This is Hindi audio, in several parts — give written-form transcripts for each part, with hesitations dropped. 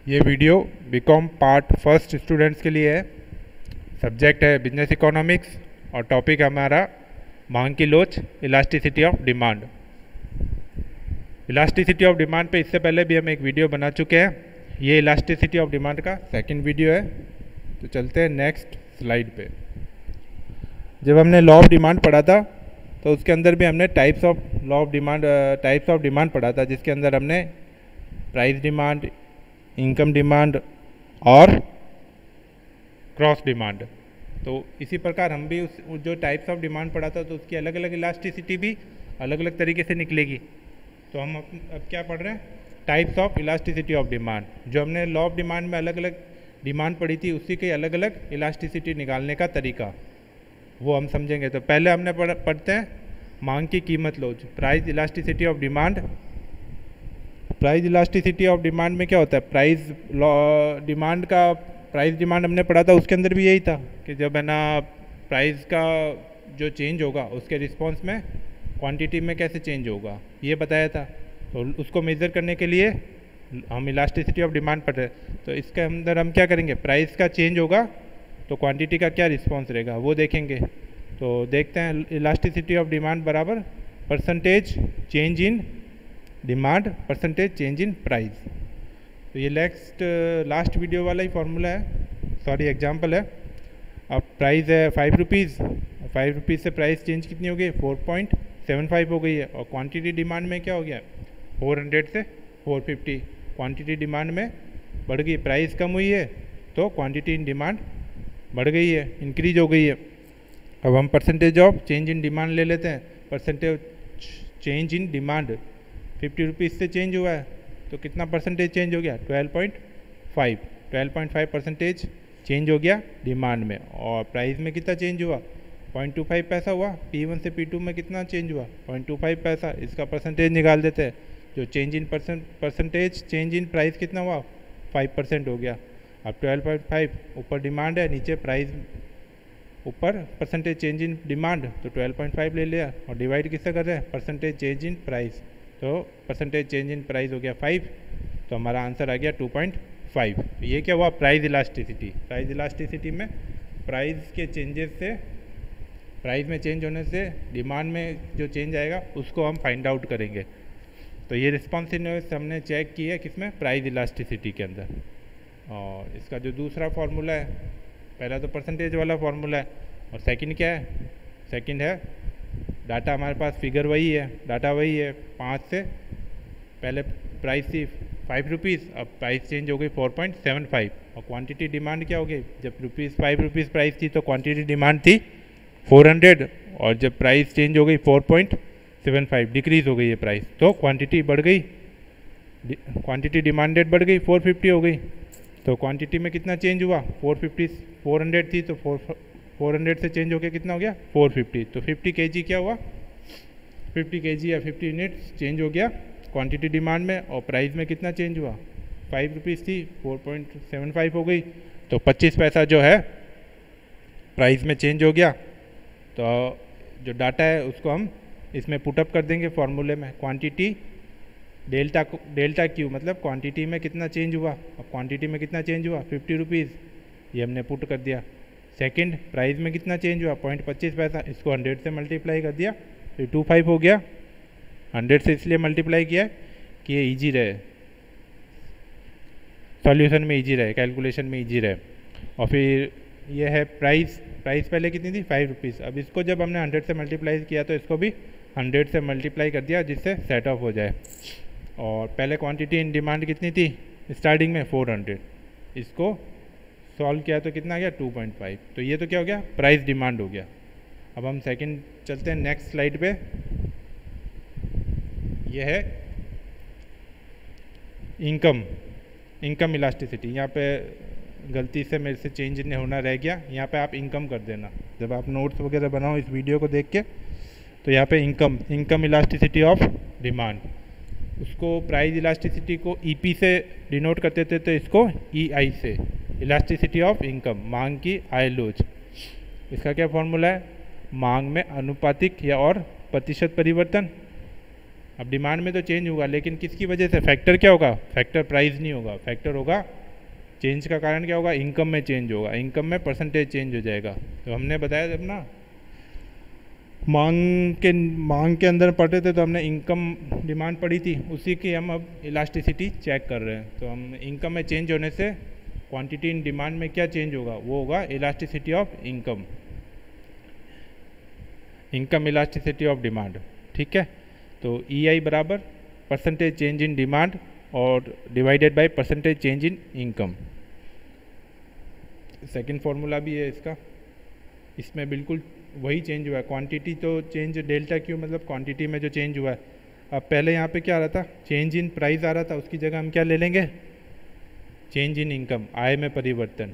ये video BCom part first students के लिए है। सब्जेक्ट है बिजनेस इकोनॉमिक्स और टॉपिक हमारा मांग की लोच, elasticity of demand. Elasticity of demand पे इससे पहले भी हम एक वीडियो बना चुके हैं। ये इलास्टिसिटी ऑफ डिमांड का सेकंड वीडियो है। तो चलते हैं नेक्स्ट स्लाइड पे। जब हमने लॉ ऑफ डिमांड पढ़ा था तो उसके अंदर भी हमने types of law of demand types of demand पढ़ा था, जिसके अंदर हमने प्राइस डिमांड, इनकम डिमांड और क्रॉस डिमांड। तो इसी प्रकार हम भी उस जो टाइप्स ऑफ डिमांड पढ़ा था तो उसकी अलग अलग इलास्टिसिटी भी अलग अलग तरीके से निकलेगी। तो हम अब क्या पढ़ रहे हैं, types of elasticity of demand. जो हमने लॉ ऑफ डिमांड में अलग अलग डिमांड पढ़ी थी उसी के अलग अलग इलास्टिसिटी निकालने का तरीका वो हम समझेंगे। तो पहले हमने पढ़ते हैं मांग की कीमत लोच, price elasticity of demand. Price elasticity of demand में क्या होता है, प्राइस डिमांड का प्राइस डिमांड हमने पढ़ा था, उसके अंदर भी यही था कि जब है ना प्राइस का जो चेंज होगा उसके रिस्पॉन्स में क्वांटिटी में कैसे चेंज होगा ये बताया था। तो उसको मेज़र करने के लिए हम इलास्टिसिटी ऑफ डिमांड पढ़ रहे हैं। तो इसके अंदर हम क्या करेंगे, प्राइस का चेंज होगा तो क्वांटिटी का क्या रिस्पॉन्स रहेगा वो देखेंगे। तो देखते हैं इलास्टिसिटी ऑफ डिमांड बराबर percentage change in demand percentage change in price. तो ये लास्ट वीडियो वाला ही फॉर्मूला है, सॉरी एग्जांपल है। अब प्राइस है 5 रुपीज़, 5 रुपीज़ से प्राइस चेंज कितनी हो गई, 4.75 हो गई है। और क्वांटिटी डिमांड में क्या हो गया, 400 से 450। क्वांटिटी डिमांड में बढ़ गई, प्राइस कम हुई है तो क्वांटिटी इन डिमांड बढ़ गई है, इंक्रीज हो गई है। अब हम percentage of change in demand ले लेते हैं। Percentage change in demand 50 rupees से चेंज हुआ है तो कितना परसेंटेज चेंज हो गया, 12.5 परसेंटेज चेंज हो गया डिमांड में। और प्राइस में कितना चेंज हुआ, 0.25 पैसा हुआ। P1 से P2 में कितना चेंज हुआ, 0.25 पैसा। इसका परसेंटेज निकाल देते हैं। जो change in percentage change in price कितना हुआ, 5% हो गया। अब 12.5 ऊपर डिमांड है, नीचे प्राइस, ऊपर परसेंटेज चेंज इन डिमांड, तो 12.5 ले लिया और डिवाइड किससे कर रहे हैं, परसेंटेज चेंज इन प्राइस। तो परसेंटेज चेंज इन प्राइस हो गया 5, तो हमारा आंसर आ गया 2.5। ये क्या हुआ, प्राइस इलास्टिसिटी। प्राइस इलास्टिसिटी में प्राइस के चेंजेस से, प्राइस में चेंज होने से डिमांड में जो चेंज आएगा उसको हम फाइंड आउट करेंगे। तो ये रिस्पॉन्सिवनेस हमने चेक की है किसमें, प्राइस इलास्टिसिटी के अंदर। और इसका जो दूसरा फार्मूला है, पहला तो परसेंटेज वाला फार्मूला है और सेकंड क्या है, सेकंड है डाटा। हमारे पास फिगर वही है, डाटा वही है। 5 से पहले प्राइस थी 5 रुपीज़, अब प्राइस चेंज हो गई 4.75। और क्वांटिटी डिमांड क्या हो गई, जब 5 रुपीज़ प्राइस थी तो क्वांटिटी डिमांड थी 400, और जब प्राइस चेंज हो गई 4.75 डिक्रीज़ हो गई है प्राइस, तो क्वांटिटी बढ़ गई, क्वांटिटी डिमांडेड बढ़ गई, 450 हो गई। तो क्वांटिटी में कितना चेंज हुआ, 400 थी तो 400 से चेंज होकर कितना हो गया, 450। तो 50 kg क्या हुआ, 50 kg या 50 यूनिट्स चेंज हो गया क्वांटिटी डिमांड में। और प्राइस में कितना चेंज हुआ, 5 रुपीज़ थी 4.75 हो गई, तो 25 पैसा जो है प्राइस में चेंज हो गया। तो जो डाटा है उसको हम इसमें पुटअप कर देंगे फॉर्मूले में। क्वांटिटी डेल्टा क्यू मतलब क्वांटिटी में कितना चेंज हुआ, और क्वांटिटी में कितना चेंज हुआ, 50 रुपीज़, ये हमने पुट कर दिया। सेकंड, प्राइस में कितना चेंज हुआ, 0.25 पैसा, इसको 100 से मल्टीप्लाई कर दिया तो 25 हो गया। 100 से इसलिए मल्टीप्लाई किया कि ये ईजी रहे, सॉल्यूशन में ईजी रहे, कैलकुलेशन में ईजी रहे। और फिर ये है प्राइस पहले कितनी थी, 5 रुपीज़। अब इसको जब हमने 100 से मल्टीप्लाई किया तो इसको भी 100 से मल्टीप्लाई कर दिया जिससे सेट ऑफ हो जाए। और पहले क्वांटिटी इन डिमांड कितनी थी स्टार्टिंग में, 400, इसको सॉल्व किया तो कितना आ गया, 2.5। तो ये तो क्या हो गया, प्राइस डिमांड हो गया। अब हम सेकंड चलते हैं नेक्स्ट स्लाइड पे। ये है इनकम इलास्टिसिटी। यहाँ पे गलती से मेरे से चेंज नहीं होना रह गया, यहाँ पे आप इनकम कर देना जब आप नोट्स वगैरह बनाओ इस वीडियो को देख के। तो यहाँ पे इनकम इलास्टिसिटी ऑफ डिमांड, उसको प्राइस इलास्टिसिटी को ईपी से डिनोट करते थे, तो इसको ईआई से, इलास्टिसिटी ऑफ इनकम, मांग की आय लोच। इसका क्या फॉर्मूला है, मांग में अनुपातिक या और प्रतिशत परिवर्तन। अब डिमांड में तो चेंज होगा लेकिन किसकी वजह से, फैक्टर क्या होगा, फैक्टर प्राइस नहीं होगा, फैक्टर होगा चेंज का कारण क्या होगा, इनकम में चेंज होगा, इनकम में परसेंटेज चेंज हो जाएगा। तो हमने बताया जब ना मांग के अंदर पढ़ते थे तो हमने इनकम डिमांड पढ़ी थी, उसी की हम अब इलास्टिसिटी चेक कर रहे हैं। तो हम इनकम में चेंज होने से क्वांटिटी इन डिमांड में क्या चेंज होगा, वो होगा elasticity of income, income elasticity of demand. ठीक है, तो EI बराबर परसेंटेज चेंज इन डिमांड और divided by percentage change in income. Second formula भी है इसका, इसमें बिल्कुल वही चेंज हुआ है, क्वांटिटी तो चेंज डेल्टा क्यू मतलब क्वांटिटी में जो चेंज हुआ है। अब पहले यहाँ पे क्या आ रहा था, चेंज इन प्राइस आ रहा था, उसकी जगह हम क्या ले लेंगे, चेंज इन इनकम, आय में परिवर्तन।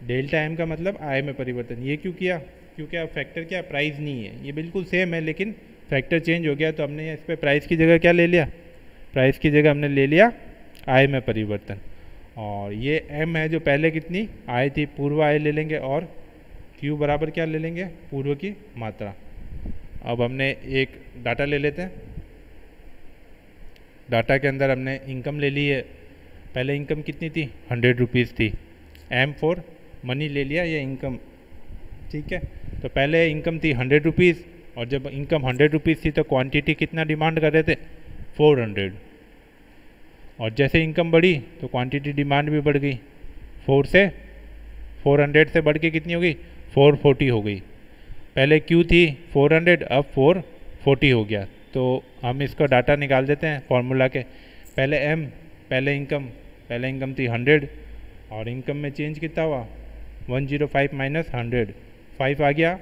डेल्टा एम का मतलब आय में परिवर्तन। ये क्यों किया, क्योंकि अब फैक्टर क्या, प्राइस नहीं है, ये बिल्कुल सेम है लेकिन फैक्टर चेंज हो गया, तो हमने इस पर प्राइस की जगह क्या ले लिया, प्राइस की जगह हमने ले लिया आय में परिवर्तन। और ये एम है जो पहले कितनी आय थी, पूर्व आय ले लेंगे, और क्यू बराबर क्या ले लेंगे, पूर्व की मात्रा। अब हमने एक डाटा ले लेते हैं, डाटा के अंदर हमने इनकम ले ली है, पहले इनकम कितनी थी, 100 रुपीज़ थी, एम फॉर मनी ले लिया, ये इनकम। ठीक है, तो पहले इनकम थी 100 रुपीज़, और जब इनकम 100 रुपीज़ थी तो क्वांटिटी कितना डिमांड कर रहे थे, 400। और जैसे इनकम बढ़ी तो क्वांटिटी डिमांड भी बढ़ गई, 400 से बढ़ के कितनी हो गई, 440 हो गई। पहले क्यू थी 400, अब 440 हो गया। तो हम इसको डाटा निकाल देते हैं फॉर्मूला के, पहले एम, पहले इनकम थी 100, और इनकम में चेंज कितना हुआ, 105 माइनस 100, 5 आ गया,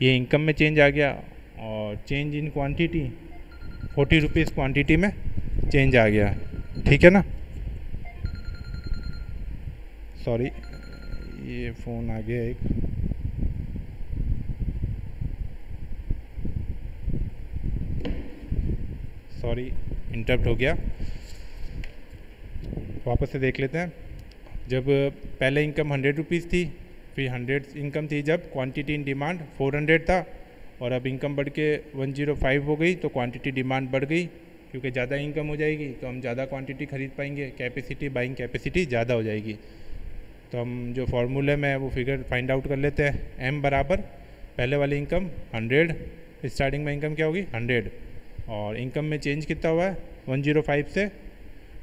ये इनकम में चेंज आ गया, और change in quantity 40 rupees quantity में चेंज आ गया। ठीक है ना, सॉरी ये फ़ोन आ गया एक, सॉरी इंटरप्ट हो गया, वापस से देख लेते हैं। जब पहले इनकम 100 रुपीज़ थी, फिर 100 इनकम थी जब क्वांटिटी इन डिमांड 400 था, और अब इनकम बढ़ के 105 हो गई, तो क्वांटिटी डिमांड बढ़ गई, क्योंकि ज़्यादा इनकम हो जाएगी तो हम ज़्यादा क्वांटिटी खरीद पाएंगे, कैपेसिटी बाइंग कैपेसिटी ज़्यादा हो जाएगी। तो हम जो फॉर्मूले में वो फिगर फाइंड आउट कर लेते हैं, एम बराबर पहले वाली इनकम 100, स्टार्टिंग में इनकम क्या होगी 100, और इनकम में चेंज कितना हुआ है, 105 से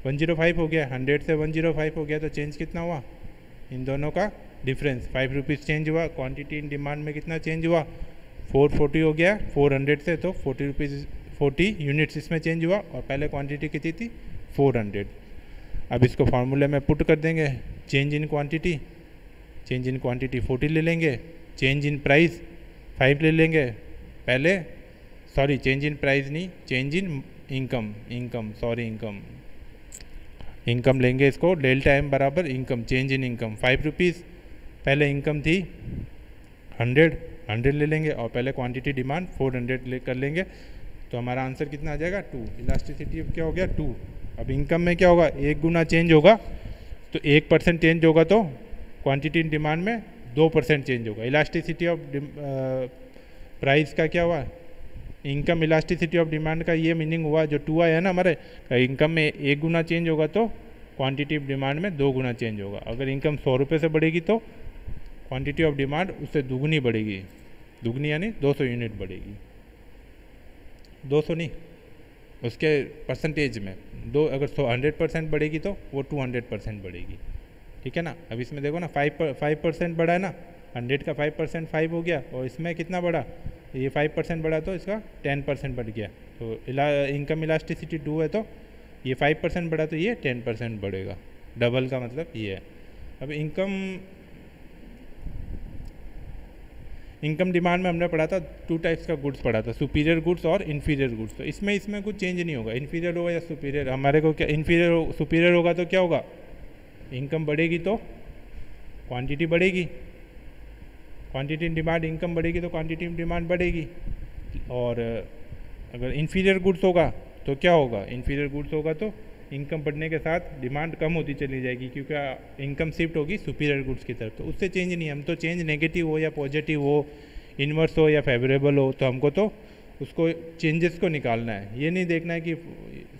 105 हो गया, 100 से 105 हो गया, तो चेंज कितना हुआ, इन दोनों का डिफरेंस 5 रुपीज़ चेंज हुआ। क्वांटिटी इन डिमांड में कितना चेंज हुआ, 440 हो गया 400 से, तो 40 रुपीज़ 40 यूनिट्स इसमें चेंज हुआ, और पहले क्वांटिटी कितनी थी 400। अब इसको फार्मूले में पुट कर देंगे, चेंज इन क्वांटिटी 40 ले लेंगे, चेंज इन प्राइस 5 ले लेंगे, पहले सॉरी चेंज इन प्राइस नहीं, चेंज इन इनकम लेंगे इसको, डेल्टा एम बराबर income, change in income 5 rupees, पहले इनकम थी 100 ले लेंगे, और पहले क्वांटिटी डिमांड 400 कर लेंगे, तो हमारा आंसर कितना आ जाएगा 2। इलास्टिसिटी क्या हो गया 2। अब इनकम में क्या होगा, 1 गुना चेंज होगा, तो 1% चेंज होगा, तो क्वांटिटी इन डिमांड में 2% चेंज होगा। इलास्टिसिटी ऑफ प्राइस का क्या हुआ, इनकम इलास्टिसिटी ऑफ डिमांड का ये मीनिंग हुआ, जो 2 आया ना हमारे, इनकम में 1 गुना चेंज होगा तो क्वांटिटी ऑफ डिमांड में 2 गुना चेंज होगा। अगर इनकम 100 रुपये से बढ़ेगी तो क्वांटिटी ऑफ डिमांड उससे दुगनी बढ़ेगी, दुगनी यानी 200 यूनिट बढ़ेगी, 200 नहीं, उसके परसेंटेज में अगर 100% बढ़ेगी तो वो 200% बढ़ेगी। ठीक है ना, अब इसमें देखो ना 5% बढ़ा है ना, 100 का 5% 5 हो गया, और इसमें कितना बढ़ा, ये 5% बढ़ा तो इसका 10% बढ़ गया। तो इनकम इलास्टिसिटी 2 है, तो ये 5% बढ़ा तो ये 10% बढ़ेगा, डबल का मतलब ये है। अब इनकम डिमांड में हमने पढ़ा था 2 टाइप्स का गुड्स पढ़ा था, सुपीरियर गुड्स और इन्फीरियर गुड्स। तो इसमें कुछ चेंज नहीं होगा, इन्फीरियर होगा या सुपीरियर, हमारे को क्या सुपीरियर होगा तो क्या होगा, इनकम बढ़ेगी तो क्वांटिटी बढ़ेगी, क्वांटिटी इन डिमांड, इनकम बढ़ेगी तो क्वांटिटी इन डिमांड बढ़ेगी। और अगर इन्फीरियर गुड्स होगा तो क्या होगा, इन्फीरियर गुड्स होगा तो इनकम बढ़ने के साथ डिमांड कम होती चली जाएगी, क्योंकि इनकम शिफ्ट होगी सुपीरियर गुड्स की तरफ। तो उससे चेंज नहीं, हम तो चेंज नेगेटिव हो या पॉजिटिव हो, इन्वर्स हो या फेवरेबल हो, तो हमको तो उसको चेंजेस को निकालना है, ये नहीं देखना है कि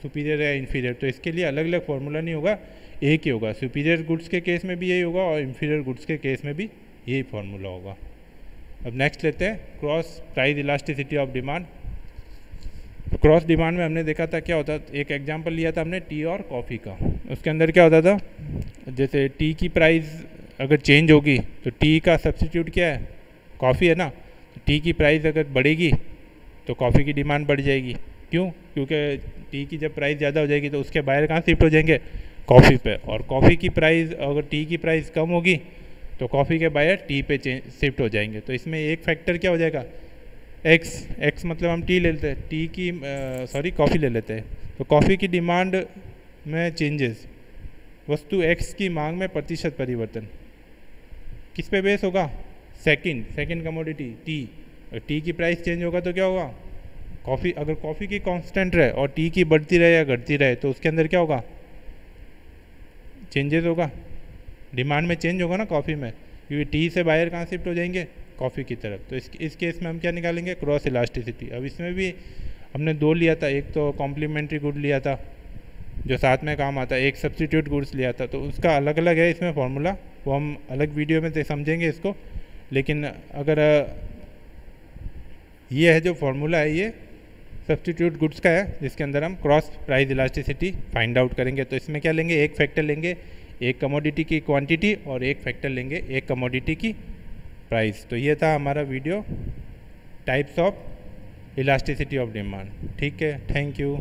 सुपीरियर या इन्फीरियर। तो इसके लिए अलग अलग फार्मूला नहीं होगा, एक ही होगा, सुपीरियर गुड्स के केस में भी यही होगा और इंफीरियर गुड्स के केस में भी यही फार्मूला होगा। अब नेक्स्ट लेते हैं cross price elasticity of demand. तो क्रॉस डिमांड में हमने देखा था क्या होता, एक एग्जांपल लिया था हमने टी और कॉफ़ी का। उसके अंदर क्या होता था, जैसे टी की प्राइस अगर चेंज होगी तो टी का सब्स्टिट्यूट क्या है, कॉफ़ी है ना। तो टी की प्राइस अगर बढ़ेगी तो कॉफ़ी की डिमांड बढ़ जाएगी। क्यों? क्योंकि टी की जब प्राइस ज़्यादा हो जाएगी तो उसके बायर कहाँ शिफ्ट हो जाएंगे, कॉफ़ी पे। और कॉफ़ी की प्राइस अगर टी की प्राइस कम होगी तो कॉफ़ी के बायर टी पे शिफ्ट हो जाएंगे। तो इसमें एक फैक्टर क्या हो जाएगा, एक्स मतलब हम टी ले लेते हैं, टी की कॉफ़ी ले लेते हैं। तो कॉफ़ी की डिमांड में चेंजेस, वस्तु एक्स की मांग में प्रतिशत परिवर्तन किस पे बेस होगा, सेकंड कमोडिटी टी। टी की प्राइस चेंज होगा तो क्या होगा, कॉफ़ी, अगर कॉफ़ी की कांस्टेंट रहे और टी की बढ़ती रहे या घटती रहे तो उसके अंदर क्या होगा, चेंजेस होगा, डिमांड में चेंज होगा ना कॉफ़ी में, क्योंकि टी से बायर कहाँ शिफ्ट हो जाएंगे, कॉफ़ी की तरफ। तो इस केस में हम क्या निकालेंगे, क्रॉस इलास्टिसिटी। अब इसमें भी हमने दो लिया था, एक तो कॉम्प्लीमेंट्री गुड लिया था जो साथ में काम आता है, एक सब्स्टिट्यूट गुड्स लिया था। तो उसका अलग अलग है इसमें फॉर्मूला, वो हम अलग वीडियो में समझेंगे इसको। लेकिन अगर ये है जो फार्मूला है, ये सब्स्टिट्यूट गुड्स का है जिसके अंदर हम cross price elasticity find out करेंगे। तो इसमें क्या लेंगे, एक फैक्टर लेंगे एक कमोडिटी की क्वांटिटी और एक फैक्टर लेंगे एक कमोडिटी की प्राइस। तो ये था हमारा video, types of elasticity of demand. ठीक है, थैंक यू।